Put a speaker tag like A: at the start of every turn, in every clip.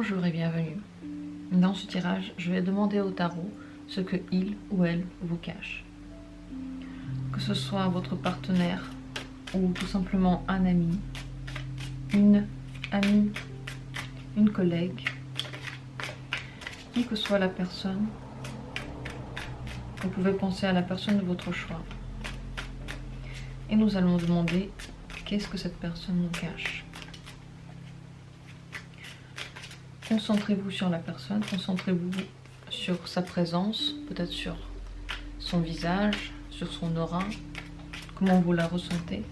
A: Bonjour et bienvenue. Dans ce tirage, je vais demander au tarot ce que il ou elle vous cache. Que ce soit votre partenaire ou tout simplement un ami, une amie, une collègue, qui que soit la personne, vous pouvez penser à la personne de votre choix. Et nous allons demander qu'est-ce que cette personne nous cache. Concentrez-vous sur la personne, concentrez-vous sur sa présence, peut-être sur son visage, sur son aura, comment vous la ressentez.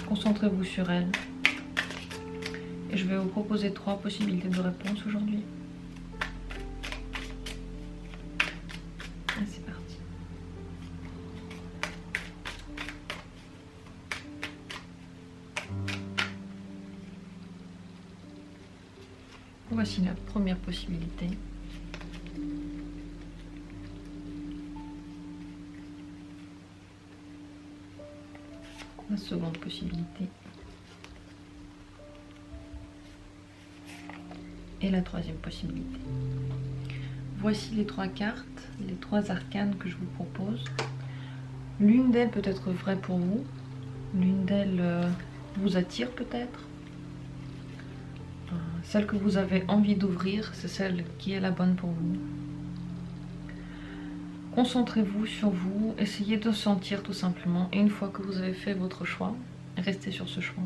A: Concentrez-vous sur elle. Et je vais vous proposer 3 possibilités de réponse aujourd'hui. Et c'est parti. Voici la première possibilité. La seconde possibilité. Et la troisième possibilité. Voici les 3 cartes, les 3 arcanes que je vous propose. L'une d'elles peut être vraie pour vous. L'une d'elles vous attire peut-être. Celle que vous avez envie d'ouvrir, c'est celle qui est la bonne pour vous. Concentrez-vous sur vous, essayez de sentir tout simplement. Et une fois que vous avez fait votre choix, restez sur ce choix.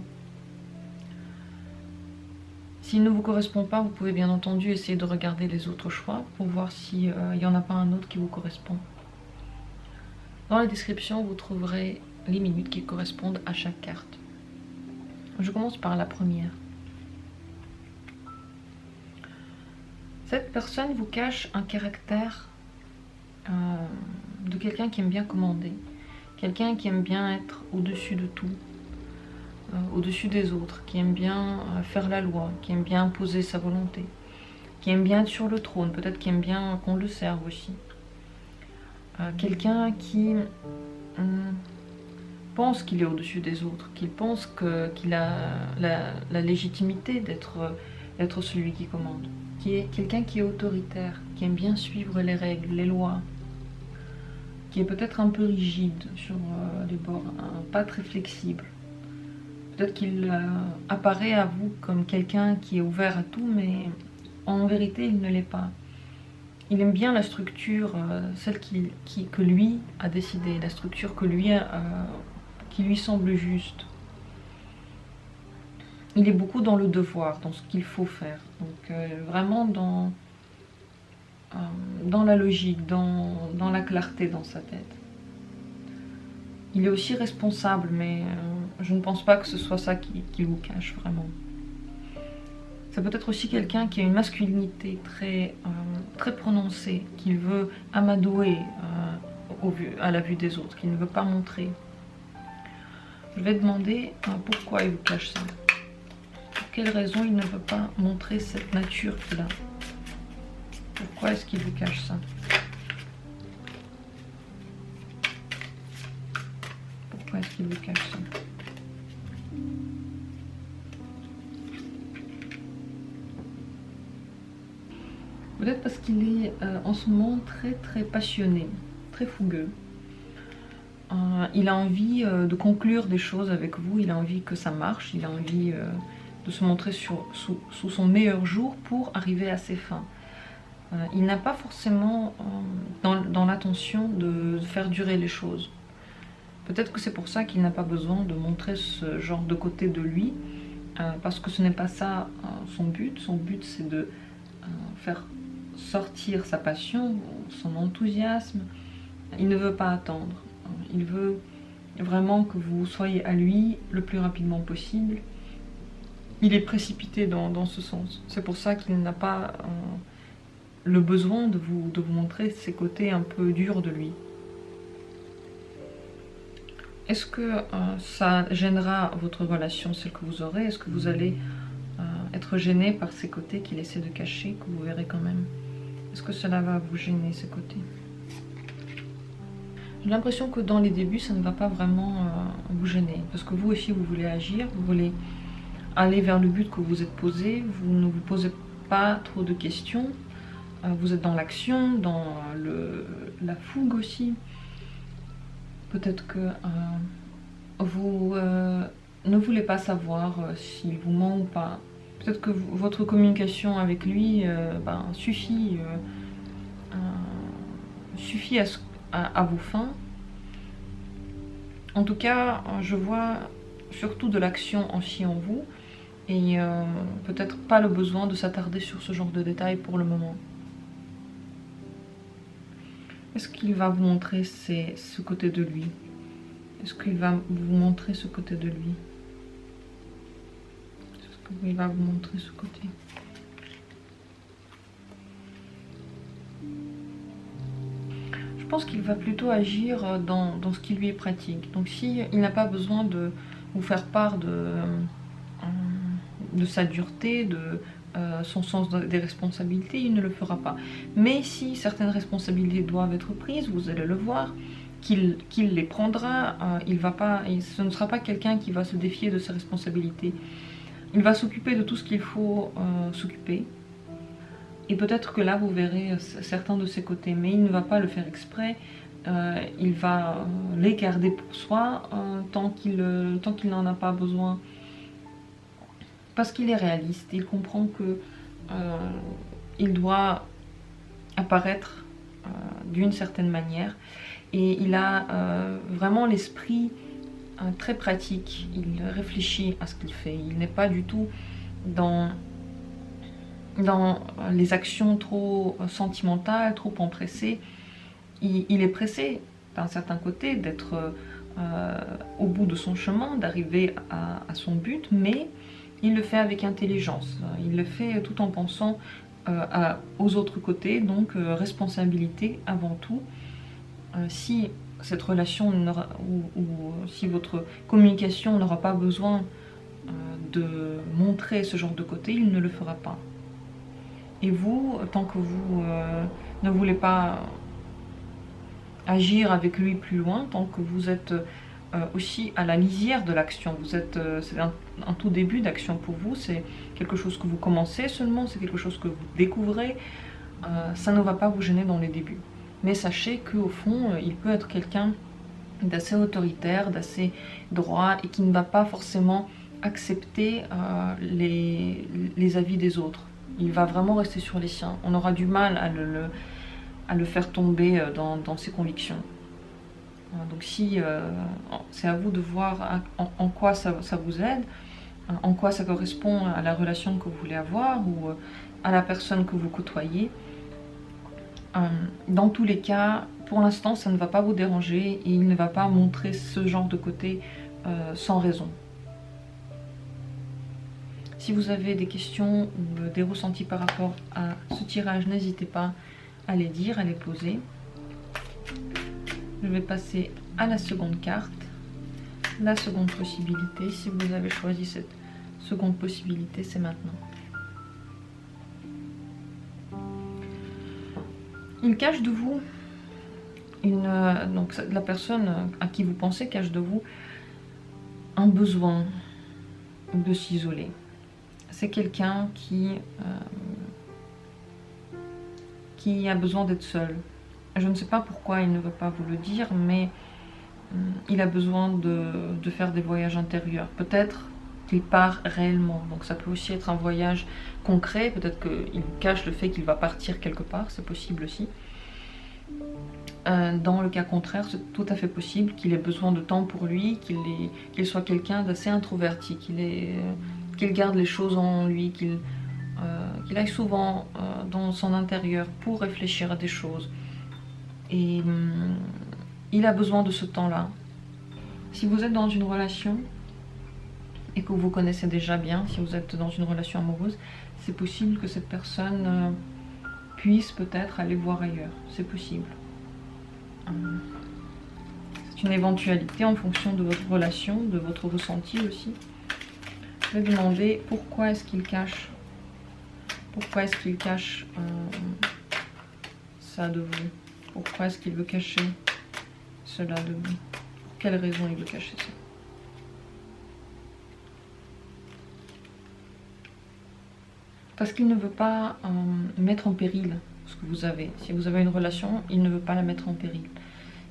A: S'il ne vous correspond pas, vous pouvez bien entendu essayer de regarder les autres choix pour voir s'il n'y en a pas un autre qui vous correspond. Dans la description, vous trouverez les minutes qui correspondent à chaque carte. Je commence par la première. Cette personne vous cache un caractère de quelqu'un qui aime bien commander, quelqu'un qui aime bien être au-dessus de tout, au-dessus des autres, qui aime bien faire la loi, qui aime bien imposer sa volonté, qui aime bien être sur le trône, peut-être qui aime bien qu'on le serve aussi. Quelqu'un qui pense qu'il est au-dessus des autres, qu'il pense qu'il a la légitimité d'être celui qui commande. Qui est quelqu'un qui est autoritaire, qui aime bien suivre les règles, les lois, qui est peut-être un peu rigide sur les bords, pas très flexible. Peut-être qu'il apparaît à vous comme quelqu'un qui est ouvert à tout, mais en vérité, il ne l'est pas. Il aime bien la structure, celle que lui a décidé, la structure qui lui semble juste. Il est beaucoup dans le devoir, dans ce qu'il faut faire. Donc vraiment dans la logique, dans la clarté dans sa tête. Il est aussi responsable, mais je ne pense pas que ce soit ça qui vous cache vraiment. C'est peut-être aussi quelqu'un qui a une masculinité très prononcée, qu'il veut amadouer à la vue des autres, qu'il ne veut pas montrer. Je vais demander pourquoi il vous cache ça. Pour quelle raison il ne veut pas montrer cette nature qu'il a? Pourquoi est-ce qu'il vous cache ça? Pourquoi est-ce qu'il vous cache ça? Peut-être parce qu'il est en ce moment très passionné, très fougueux. Il a envie de conclure des choses avec vous, il a envie que ça marche, il a envie de se montrer sous son meilleur jour pour arriver à ses fins. Il n'a pas forcément dans l'intention de faire durer les choses. Peut-être que c'est pour ça qu'il n'a pas besoin de montrer ce genre de côté de lui, parce que ce n'est pas ça son but. Son but, c'est de faire sortir sa passion, son enthousiasme. Il ne veut pas attendre. Il veut vraiment que vous soyez à lui le plus rapidement possible. Il est précipité dans ce sens. C'est pour ça qu'il n'a pas le besoin de vous montrer ces côtés un peu durs de lui. Est-ce que ça gênera votre relation, celle que vous aurez? Est-ce que vous allez être gêné par ces côtés qu'il essaie de cacher, que vous verrez quand même? Est-ce que cela va vous gêner, ces côtés? J'ai l'impression que dans les débuts, ça ne va pas vraiment vous gêner. Parce que vous aussi, vous voulez agir, vous voulez aller vers le but que vous êtes posé. Vous ne vous posez pas trop de questions. Vous êtes dans l'action, dans la fougue aussi. Peut-être que vous ne voulez pas savoir s'il vous ment ou pas. Peut-être que votre communication avec lui suffit à vos fins. En tout cas, je vois surtout de l'action aussi en vous et peut-être pas le besoin de s'attarder sur ce genre de détails pour le moment. Est-ce qu'il va vous montrer ce côté de lui? Est-ce qu'il va vous montrer ce côté de lui? Est-ce qu'il va vous montrer ce côté? Je pense qu'il va plutôt agir dans ce qui lui est pratique. Donc si il n'a pas besoin de vous faire part de sa dureté, de son sens des responsabilités, il ne le fera pas. Mais si certaines responsabilités doivent être prises, vous allez le voir, qu'il les prendra, ce ne sera pas quelqu'un qui va se défier de ses responsabilités. Il va s'occuper de tout ce qu'il faut s'occuper. Et peut-être que là, vous verrez certains de ses côtés, mais il ne va pas le faire exprès. Il va les garder pour soi tant qu'il n'en a pas besoin. Parce qu'il est réaliste, il comprend que il doit apparaître d'une certaine manière. Et il a vraiment l'esprit très pratique. Il réfléchit à ce qu'il fait. Il n'est pas du tout dans les actions trop sentimentales, trop empressées. Il est pressé d'un certain côté d'être au bout de son chemin, d'arriver à son but, mais il le fait avec intelligence. Il le fait tout en pensant aux autres côtés, donc responsabilité avant tout. Si cette relation ou si votre communication n'aura pas besoin de montrer ce genre de côté, il ne le fera pas. Et vous, tant que vous ne voulez pas agir avec lui plus loin, tant que vous êtes aussi à la lisière de l'action, c'est un tout début d'action pour vous, c'est quelque chose que vous commencez seulement, c'est quelque chose que vous découvrez, ça ne va pas vous gêner dans les débuts. Mais sachez qu'au fond, il peut être quelqu'un d'assez autoritaire, d'assez droit et qui ne va pas forcément accepter les avis des autres. Il va vraiment rester sur les siens. On aura du mal à le faire tomber dans ses convictions. Donc si c'est à vous de voir en quoi ça vous aide, en quoi ça correspond à la relation que vous voulez avoir ou à la personne que vous côtoyez. Dans tous les cas, pour l'instant, ça ne va pas vous déranger et il ne va pas montrer ce genre de côté sans raison. Si vous avez des questions ou des ressentis par rapport à ce tirage, n'hésitez pas à les dire, à les poser. Je vais passer à la seconde carte, la seconde possibilité. Si vous avez choisi cette seconde possibilité, c'est maintenant. Il cache de vous, donc la personne à qui vous pensez cache de vous un besoin de s'isoler. C'est quelqu'un qui a besoin d'être seul. Je ne sais pas pourquoi il ne veut pas vous le dire, mais il a besoin de faire des voyages intérieurs. Peut-être qu'il part réellement, donc ça peut aussi être un voyage concret, peut-être qu'il cache le fait qu'il va partir quelque part, c'est possible aussi. Dans le cas contraire, c'est tout à fait possible qu'il ait besoin de temps pour lui, qu'il soit quelqu'un d'assez introverti, qu'il garde les choses en lui, qu'il aille souvent dans son intérieur pour réfléchir à des choses. Et il a besoin de ce temps-là. Si vous êtes dans une relation et que vous connaissez déjà bien, si vous êtes dans une relation amoureuse, c'est possible que cette personne puisse peut-être aller voir ailleurs. C'est possible. C'est une éventualité en fonction de votre relation, de votre ressenti aussi. Je vais demander pourquoi est-ce qu'il cache ça de vous. Pourquoi est-ce qu'il veut cacher cela de vous? Pour quelle raison il veut cacher ça? Parce qu'il ne veut pas mettre en péril ce que vous avez. Si vous avez une relation, il ne veut pas la mettre en péril.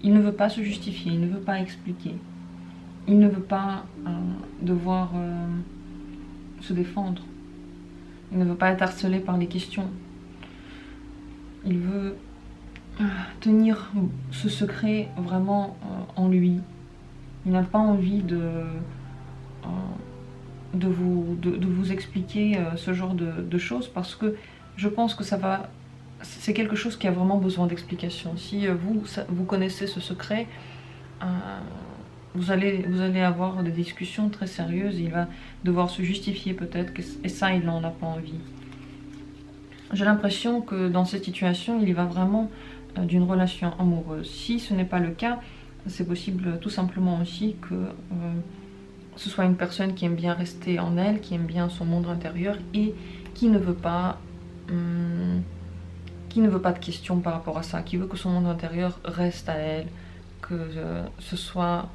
A: Il ne veut pas se justifier, il ne veut pas expliquer. Il ne veut pas devoir se défendre. Il ne veut pas être harcelé par les questions. Il veut tenir ce secret vraiment en lui. Il n'a pas envie de vous expliquer ce genre de choses parce que je pense que c'est quelque chose qui a vraiment besoin d'explication. Si vous connaissez ce secret, vous allez avoir des discussions très sérieuses. Il va devoir se justifier peut-être, et ça, il n'en a pas envie. J'ai l'impression que dans cette situation, il y va vraiment d'une relation amoureuse. Si ce n'est pas le cas, c'est possible tout simplement aussi que ce soit une personne qui aime bien rester en elle, qui aime bien son monde intérieur et qui ne veut pas de questions par rapport à ça, qui veut que son monde intérieur reste à elle, que ce soit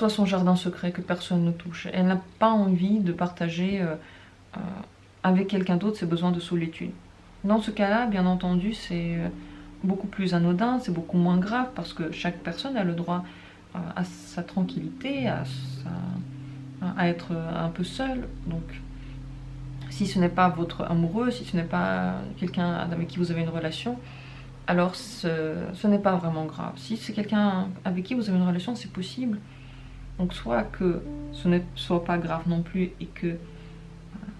A: son jardin secret, que personne ne touche. Elle n'a pas envie de partager avec quelqu'un d'autre ses besoins de solitude. Dans ce cas-là, bien entendu, c'est beaucoup plus anodin, c'est beaucoup moins grave parce que chaque personne a le droit à sa tranquillité, à être un peu seule. Donc, si ce n'est pas votre amoureux, si ce n'est pas quelqu'un avec qui vous avez une relation, alors ce n'est pas vraiment grave. Si c'est quelqu'un avec qui vous avez une relation, c'est possible. Donc soit que ce ne soit pas grave non plus et que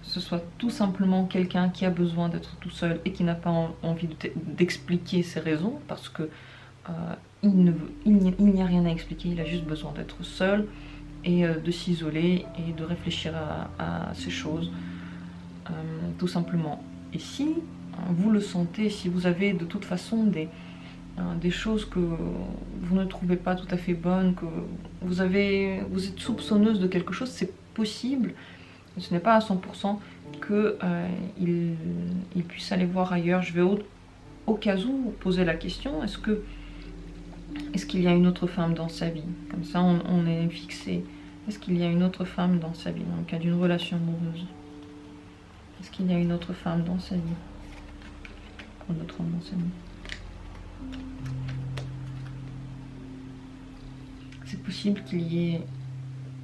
A: ce soit tout simplement quelqu'un qui a besoin d'être tout seul et qui n'a pas envie d'expliquer ses raisons parce que il n'y a rien à expliquer, il a juste besoin d'être seul et de s'isoler et de réfléchir à ces choses, tout simplement. Et si vous le sentez, si vous avez de toute façon des choses que vous ne trouvez pas tout à fait bonnes, que vous êtes soupçonneuse de quelque chose, c'est possible, ce n'est pas à 100% qu'il puisse aller voir ailleurs. Je vais au cas où poser la question, est-ce qu'il y a une autre femme dans sa vie? Comme ça, on est fixé. Est-ce qu'il y a une autre femme dans sa vie, dans le cas d'une relation amoureuse? Est-ce qu'il y a une autre femme dans sa vie? Un autre homme dans sa vie? C'est possible qu'il y ait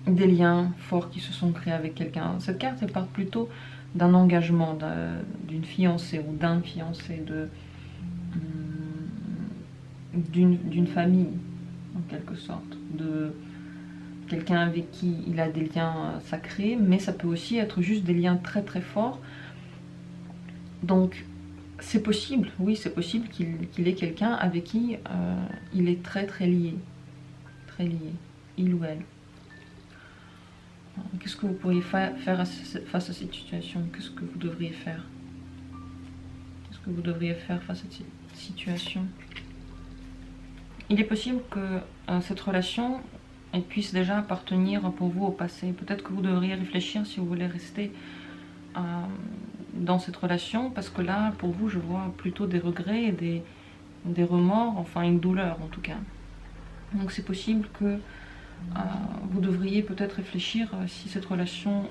A: des liens forts qui se sont créés avec quelqu'un. Cette carte, elle parle plutôt d'un engagement, d'une fiancée ou d'un fiancé, d'une famille, en quelque sorte, de quelqu'un avec qui il a des liens sacrés, mais ça peut aussi être juste des liens très très forts. Donc, c'est possible, oui, c'est possible qu'il ait quelqu'un avec qui il est très très lié, il ou elle. Qu'est-ce que vous pourriez faire face à cette situation? Qu'est-ce que vous devriez faire? Qu'est-ce que vous devriez faire face à cette situation? Il est possible que cette relation elle puisse déjà appartenir pour vous au passé. Peut-être que vous devriez réfléchir si vous voulez rester dans cette relation, parce que là, pour vous, je vois plutôt des regrets et des remords, enfin une douleur en tout cas. Donc c'est possible que vous devriez peut-être réfléchir si cette relation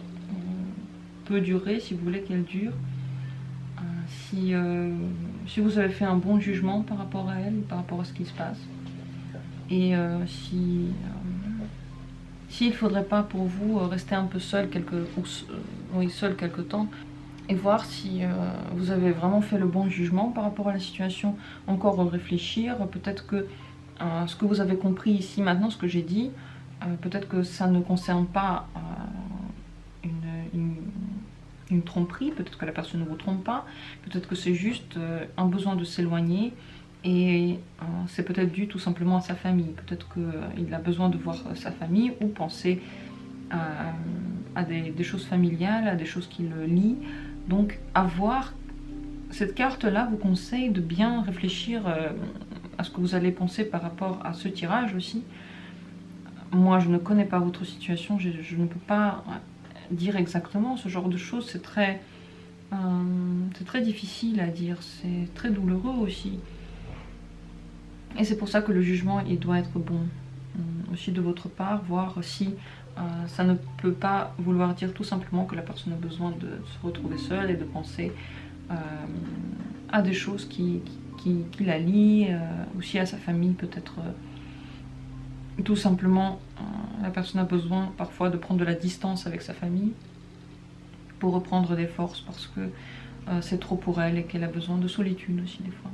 A: peut durer, si vous voulez qu'elle dure, si vous avez fait un bon jugement par rapport à elle, par rapport à ce qui se passe, et s'il ne faudrait pas pour vous rester un peu seul seul quelque temps, et voir si vous avez vraiment fait le bon jugement par rapport à la situation, encore réfléchir, peut-être que ce que vous avez compris ici maintenant, ce que j'ai dit, peut-être que ça ne concerne pas une tromperie, peut-être que la personne ne vous trompe pas, peut-être que c'est juste un besoin de s'éloigner et c'est peut-être dû tout simplement à sa famille. Peut-être qu'il a besoin de voir sa famille ou penser à des choses familiales, à des choses qui le lient. Donc, cette carte-là vous conseille de bien réfléchir à ce que vous allez penser par rapport à ce tirage aussi. Moi, je ne connais pas votre situation, je ne peux pas dire exactement ce genre de choses. C'est très difficile à dire, c'est très douloureux aussi. Et c'est pour ça que le jugement, il doit être bon aussi de votre part, voir si ça ne peut pas vouloir dire tout simplement que la personne a besoin de se retrouver seule et de penser à des choses qui la lient, aussi à sa famille peut-être. Tout simplement, la personne a besoin parfois de prendre de la distance avec sa famille pour reprendre des forces parce que c'est trop pour elle et qu'elle a besoin de solitude aussi des fois.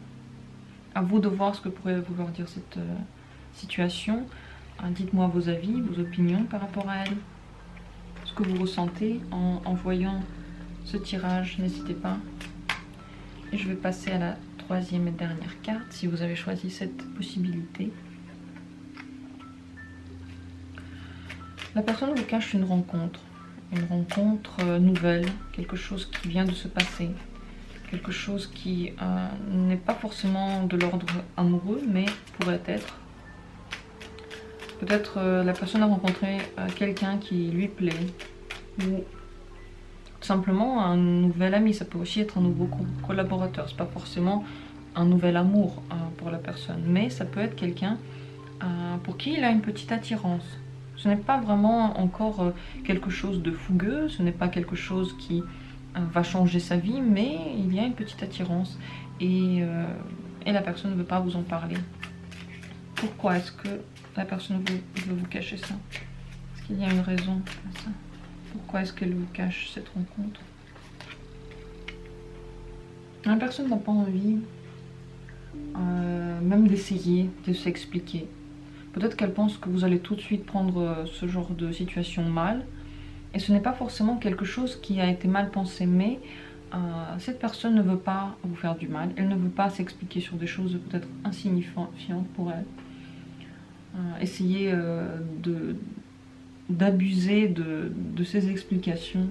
A: À vous de voir ce que pourrait vouloir dire cette situation. Dites-moi vos avis, vos opinions par rapport à elle. Ce que vous ressentez en voyant ce tirage, n'hésitez pas. Et je vais passer à la troisième et dernière carte si vous avez choisi cette possibilité. La personne vous cache une rencontre nouvelle, quelque chose qui vient de se passer, quelque chose qui n'est pas forcément de l'ordre amoureux, mais pourrait être. Peut-être la personne a rencontré quelqu'un qui lui plaît, ou tout simplement un nouvel ami. Ça peut aussi être un nouveau collaborateur, c'est pas forcément un nouvel amour pour la personne, mais ça peut être quelqu'un pour qui il a une petite attirance. Ce n'est pas vraiment encore quelque chose de fougueux, ce n'est pas quelque chose qui va changer sa vie, mais il y a une petite attirance et la personne ne veut pas vous en parler. Pourquoi est-ce que la personne veut vous cacher ça? Est-ce qu'il y a une raison à ça? Pourquoi est-ce qu'elle vous cache cette rencontre? La personne n'a pas envie même d'essayer de s'expliquer. Peut-être qu'elle pense que vous allez tout de suite prendre ce genre de situation mal. Et ce n'est pas forcément quelque chose qui a été mal pensé, mais cette personne ne veut pas vous faire du mal. Elle ne veut pas s'expliquer sur des choses peut-être insignifiantes pour elle. Essayer d'abuser de ses explications.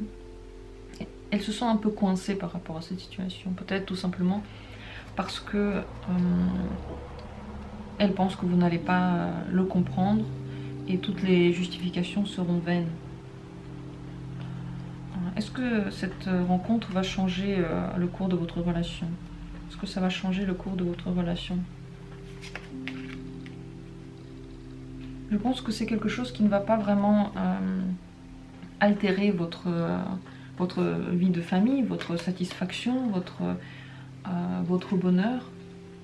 A: Elle se sent un peu coincée par rapport à cette situation. Peut-être tout simplement parce que elle pense que vous n'allez pas le comprendre et toutes les justifications seront vaines. Est-ce que cette rencontre va changer le cours de votre relation? Est-ce que ça va changer le cours de votre relation? Je pense que c'est quelque chose qui ne va pas vraiment altérer votre vie de famille, votre satisfaction, votre bonheur.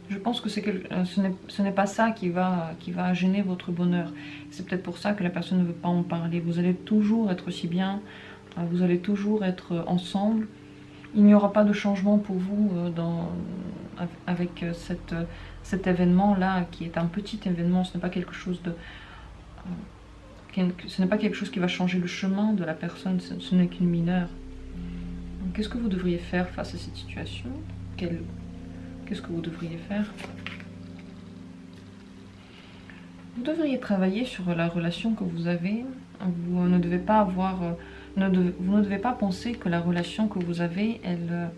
A: Je pense que ce n'est pas ça qui va gêner votre bonheur. C'est peut-être pour ça que la personne ne veut pas en parler. Vous allez toujours être aussi bien, vous allez toujours être ensemble. Il n'y aura pas de changement pour vous avec cet événement-là, qui est un petit événement. Ce n'est pas quelque chose qui va changer le chemin de la personne, ce n'est qu'une mineure. Qu'est-ce que vous devriez faire face à cette situation? Qu'est-ce que vous devriez faire? Vous devriez travailler sur la relation que vous avez. Vous ne devez pas vous ne devez pas penser que la relation que vous avez, elle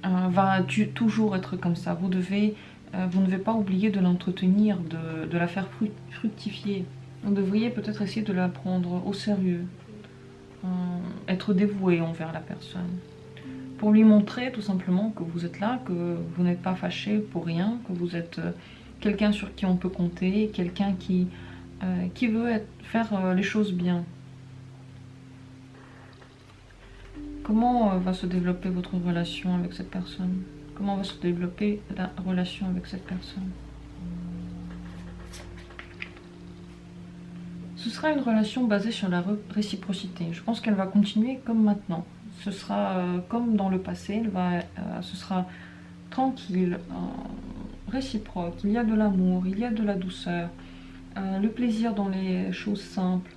A: va toujours être comme ça. Vous ne devez pas oublier de l'entretenir, de la faire fructifier. Vous devriez peut-être essayer de la prendre au sérieux, être dévoué envers la personne. Pour lui montrer tout simplement que vous êtes là, que vous n'êtes pas fâché pour rien, que vous êtes quelqu'un sur qui on peut compter, quelqu'un qui veut faire les choses bien. Comment va se développer votre relation avec cette personne? Comment va se développer la relation avec cette personne? Ce sera une relation basée sur la réciprocité. Je pense qu'elle va continuer comme maintenant. Ce sera comme dans le passé, ce sera tranquille, réciproque. Il y a de l'amour, il y a de la douceur, le plaisir dans les choses simples,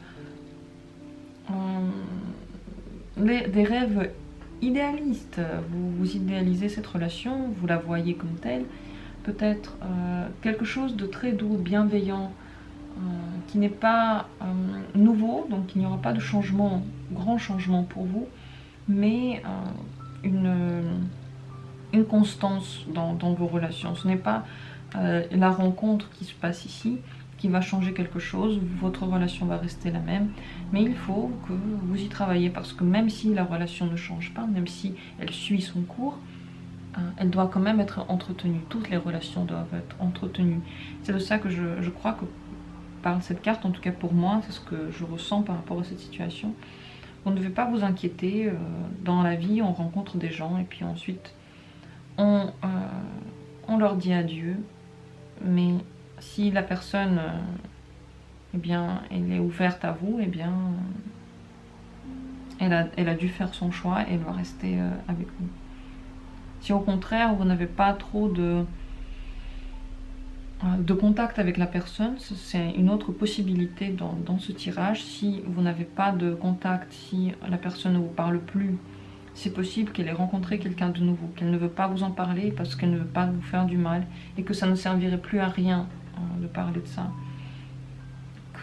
A: des rêves idéalistes. Vous idéalisez cette relation, vous la voyez comme telle. Peut-être quelque chose de très doux, bienveillant, qui n'est pas nouveau, donc il n'y aura pas de changement, grand changement pour vous, mais une constance dans vos relations. Ce n'est pas la rencontre qui se passe ici qui va changer quelque chose, votre relation va rester la même, mais il faut que vous y travaillez, parce que même si la relation ne change pas, même si elle suit son cours, elle doit quand même être entretenue. Toutes les relations doivent être entretenues. C'est de ça que je crois que parle cette carte, en tout cas pour moi, c'est ce que je ressens par rapport à cette situation. Vous ne devez pas vous inquiéter. Dans la vie, on rencontre des gens et puis ensuite, on leur dit adieu. Mais si la personne, eh bien, elle est ouverte à vous, eh bien, elle a dû faire son choix et elle va rester avec vous. Si au contraire, vous n'avez pas trop de contact avec la personne, c'est une autre possibilité dans ce tirage. Si vous n'avez pas de contact, si la personne ne vous parle plus, c'est possible qu'elle ait rencontré quelqu'un de nouveau, qu'elle ne veut pas vous en parler parce qu'elle ne veut pas vous faire du mal et que ça ne servirait plus à rien de parler de ça.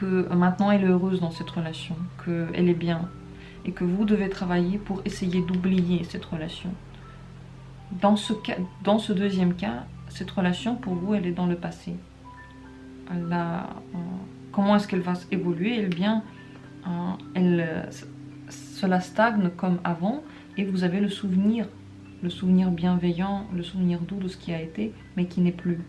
A: Que maintenant elle est heureuse dans cette relation, qu'elle est bien et que vous devez travailler pour essayer d'oublier cette relation. Dans ce deuxième cas, cette relation pour vous, elle est dans le passé. Comment est-ce qu'elle va évoluer? Eh bien, cela stagne comme avant et vous avez le souvenir bienveillant, le souvenir doux de ce qui a été, mais qui n'est plus.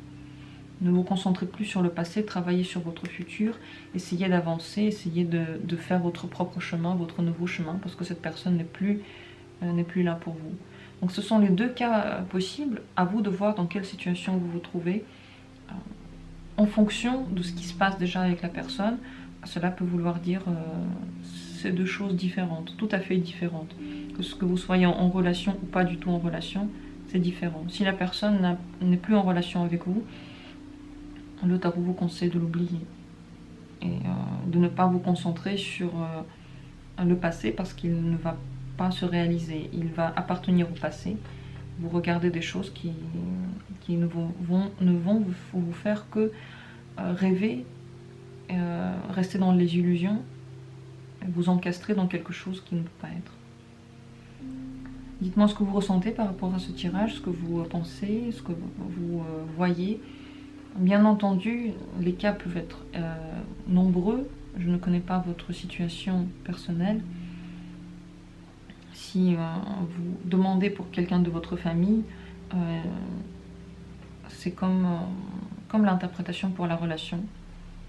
A: Ne vous concentrez plus sur le passé, travaillez sur votre futur, essayez d'avancer, essayez de faire votre propre chemin, votre nouveau chemin, parce que cette personne n'est plus là pour vous. Donc ce sont les deux cas possibles, à vous de voir dans quelle situation vous vous trouvez. En fonction de ce qui se passe déjà avec la personne, cela peut vouloir dire ces deux choses différentes, tout à fait différentes. Que vous soyez en relation ou pas du tout en relation, c'est différent. Si la personne n'est plus en relation avec vous, le tarot vous conseille de l'oublier et de ne pas vous concentrer sur le passé parce qu'il ne va pas se réaliser, il va appartenir au passé. Vous regardez des choses qui ne vont vous faire que rêver, rester dans les illusions, vous encastrer dans quelque chose qui ne peut pas être. Dites-moi ce que vous ressentez par rapport à ce tirage, ce que vous pensez, ce que vous voyez. Bien entendu, les cas peuvent être nombreux. Je ne connais pas votre situation personnelle. Si vous demandez pour quelqu'un de votre famille, c'est comme l'interprétation pour la relation.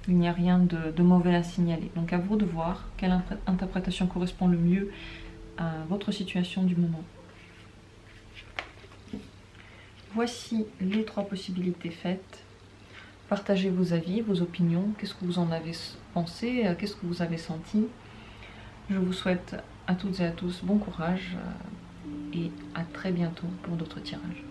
A: Il n'y a rien de mauvais à signaler. Donc à vous de voir quelle interprétation correspond le mieux à votre situation du moment. Voici les 3 possibilités faites. Partagez vos avis, vos opinions. Qu'est-ce que vous en avez pensé? Qu'est-ce que vous avez senti? Je vous souhaite à toutes et à tous bon courage et à très bientôt pour d'autres tirages.